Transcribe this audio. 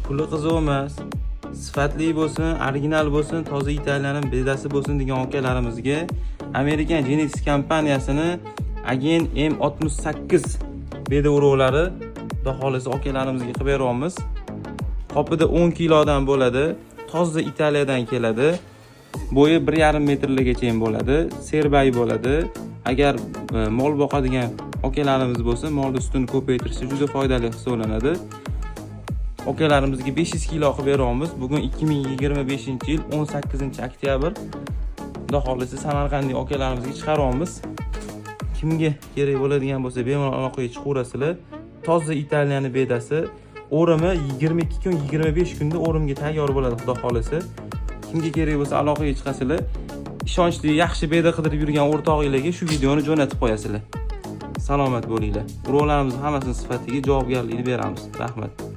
puli qiziq emas, sifatli bo'lsin, original bo'lsin, toza Italiyaning bedasi bo'lsin degan akalarimizga American Genetics kompaniyasini Agen M68 beda urug'lari xudo xolisa akalarimizga qilib beryapmiz. Qopida 10 kilodan bo'ladi, toza Italiyadan keladi. Bo'yi 1,5 metrlargacha bo'ladi, serbay bo'ladi. Agar mol boqadigan akalarimiz bo'lsa, molni sutini ko'paytirishda juda foydali hisoblanadi. Akalarimizga 500 kilo qilib beryapmiz. Bugun 2025-yil 18-oktyabr. Xudo xolisa Samarqandlik akalarimizga chiqaryapmiz. Kimga kerak bo'ladigan bo'lsa, bemalol aloqaga chiqaverasizlar. Toza Italiyaning bedasi o'rimi 22 kun, 25 kunda o'rimga tayyor bo'ladi xudo xolisa. Kimga kerak bo'lsa aloqaga chiqasizlar. Ishonchli, yaxshi beda qidirib yurgan o'rtog'inglarga shu videoni jo'natib qo'yasizlar. Salomat bo'linglar. Urug'larimiz hammasini sifatiga javobgarlikni beramiz. Rahmat.